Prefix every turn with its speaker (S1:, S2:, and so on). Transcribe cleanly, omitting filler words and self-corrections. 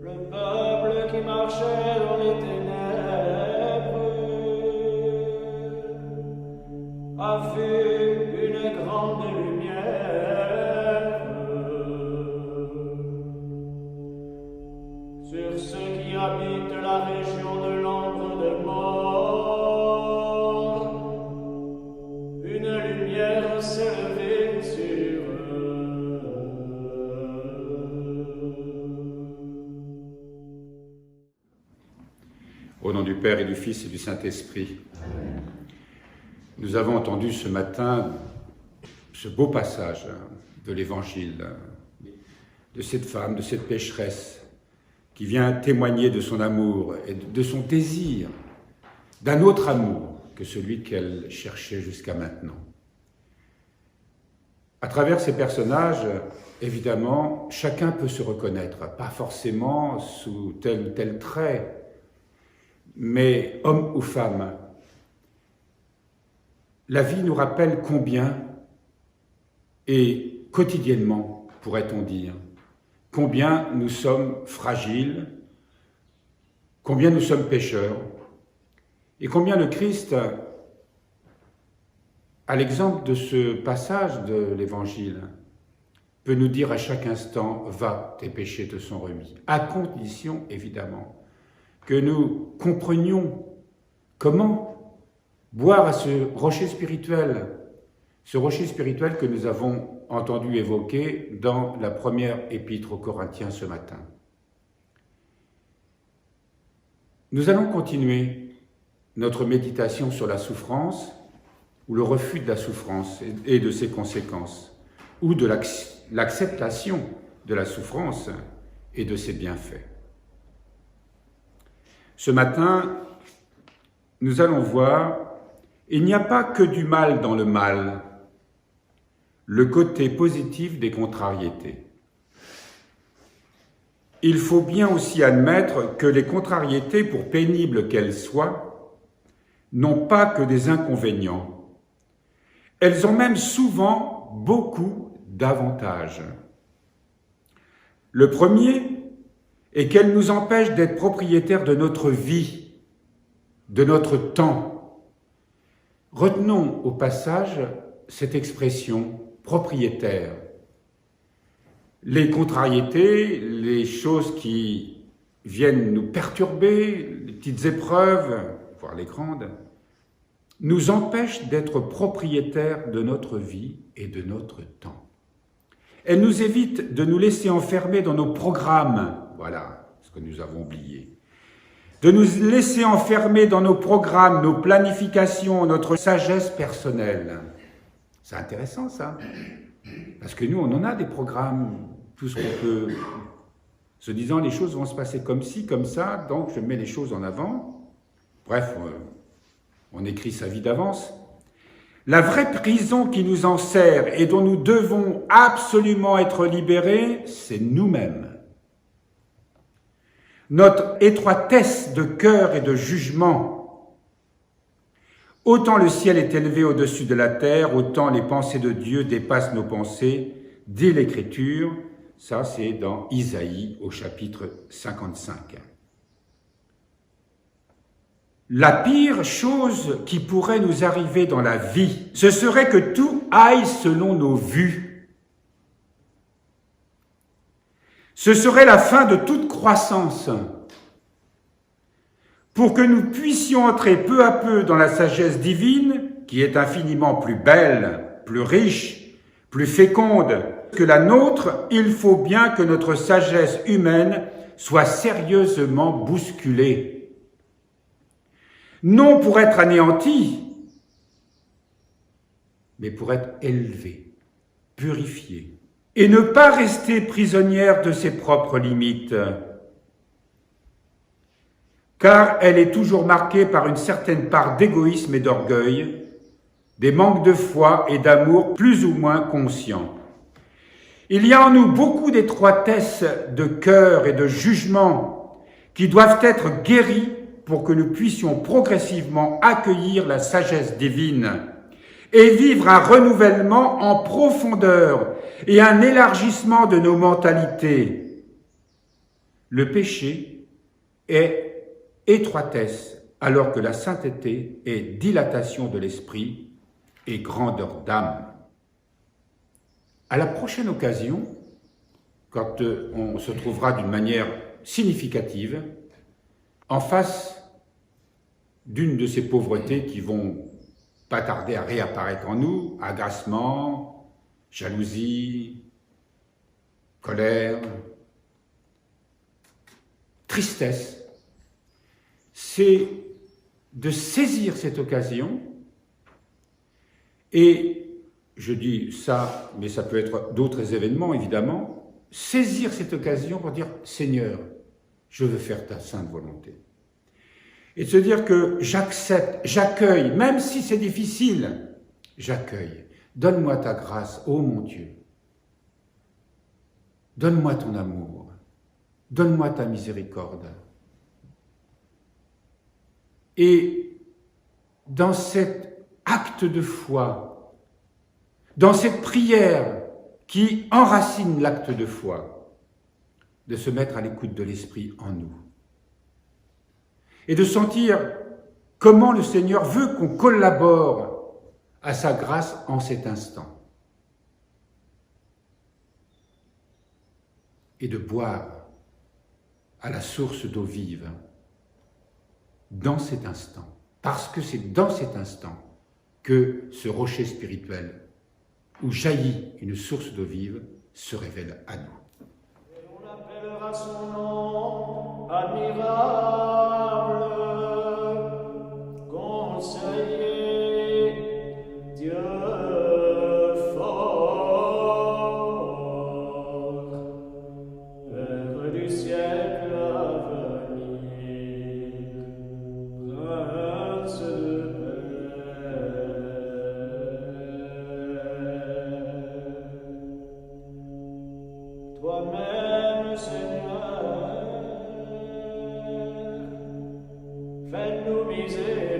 S1: Le peuple qui marchait dans les ténèbres a vu une grande lumière. Sur ceux qui habitent la région de l'ombre de mort, une lumière s'est levée sur eux.
S2: Au nom du Père et du Fils et du Saint-Esprit, nous avons entendu ce matin ce beau passage de l'Évangile, de cette femme, de cette pécheresse, qui vient témoigner de son amour et de son désir, d'un autre amour que celui qu'elle cherchait jusqu'à maintenant. À travers ces personnages, évidemment, chacun peut se reconnaître, pas forcément sous tel ou tel trait, mais homme ou femme, la vie nous rappelle combien, et quotidiennement, pourrait-on dire, combien nous sommes fragiles, combien nous sommes pécheurs, et combien le Christ, à l'exemple de ce passage de l'Évangile, peut nous dire à chaque instant « Va, tes péchés te sont remis », à condition, évidemment, que nous comprenions comment boire à ce rocher spirituel que nous avons entendu évoquer dans la première épître aux Corinthiens ce matin. Nous allons continuer notre méditation sur la souffrance, ou le refus de la souffrance et de ses conséquences, ou de l'acceptation de la souffrance et de ses bienfaits. Ce matin, nous allons voir, il n'y a pas que du mal dans le mal, le côté positif des contrariétés. Il faut bien aussi admettre que les contrariétés, pour pénibles qu'elles soient, n'ont pas que des inconvénients. Elles ont même souvent beaucoup d'avantages. Le premier est qu'elles nous empêchent d'être propriétaires de notre vie, de notre temps. Retenons au passage cette expression « propriétaire ». Les contrariétés, les choses qui viennent nous perturber, les petites épreuves, voire les grandes, nous empêchent d'être propriétaires de notre vie et de notre temps. Elles nous évitent de nous laisser enfermer dans nos programmes, voilà ce que nous avons oublié, de nous laisser enfermer dans nos programmes, nos planifications, notre sagesse personnelle. C'est intéressant ça, parce que nous on en a des programmes, tout ce qu'on peut, se disant les choses vont se passer comme ci, comme ça, donc je mets les choses en avant. Bref, on écrit sa vie d'avance. La vraie prison qui nous enserre et dont nous devons absolument être libérés, c'est nous-mêmes. Notre étroitesse de cœur et de jugement. Autant le ciel est élevé au-dessus de la terre, autant les pensées de Dieu dépassent nos pensées, dit l'Écriture. Ça, c'est dans Isaïe au chapitre 55. La pire chose qui pourrait nous arriver dans la vie, ce serait que tout aille selon nos vues. Ce serait la fin de toute croissance. Pour que nous puissions entrer peu à peu dans la sagesse divine, qui est infiniment plus belle, plus riche, plus féconde que la nôtre, il faut bien que notre sagesse humaine soit sérieusement bousculée. Non pour être anéantie, mais pour être élevée, purifiée, et ne pas rester prisonnière de ses propres limites, car elle est toujours marquée par une certaine part d'égoïsme et d'orgueil, des manques de foi et d'amour plus ou moins conscients. Il y a en nous beaucoup d'étroitesse de cœur et de jugement qui doivent être guéris pour que nous puissions progressivement accueillir la sagesse divine et vivre un renouvellement en profondeur et un élargissement de nos mentalités. le péché est étroitesse, alors que la sainteté est dilatation de l'esprit et grandeur d'âme. À la prochaine occasion, quand on se trouvera d'une manière significative en face d'une de ces pauvretés qui vont pas tarder à réapparaître en nous, agacement, jalousie, colère, tristesse, c'est de saisir cette occasion, et je dis ça, mais ça peut être d'autres événements évidemment, saisir cette occasion pour dire « Seigneur, je veux faire ta sainte volonté ». Et de se dire que j'accepte, j'accueille, même si c'est difficile, j'accueille. Donne-moi ta grâce, ô mon Dieu. Donne-moi ton amour. Donne-moi ta miséricorde. Et dans cet acte de foi, dans cette prière qui enracine l'acte de foi, de se mettre à l'écoute de l'Esprit en nous. Et de sentir comment le Seigneur veut qu'on collabore à sa grâce en cet instant. Et de boire à la source d'eau vive dans cet instant. Parce que c'est dans cet instant que ce rocher spirituel où jaillit une source d'eau vive se révèle à nous.
S1: Et on appellera son nom admirable, conseiller, Dieu fort, Père du siècle à venir, Prince de paix. Toi-même, Seigneur, fais-nous miséricorde.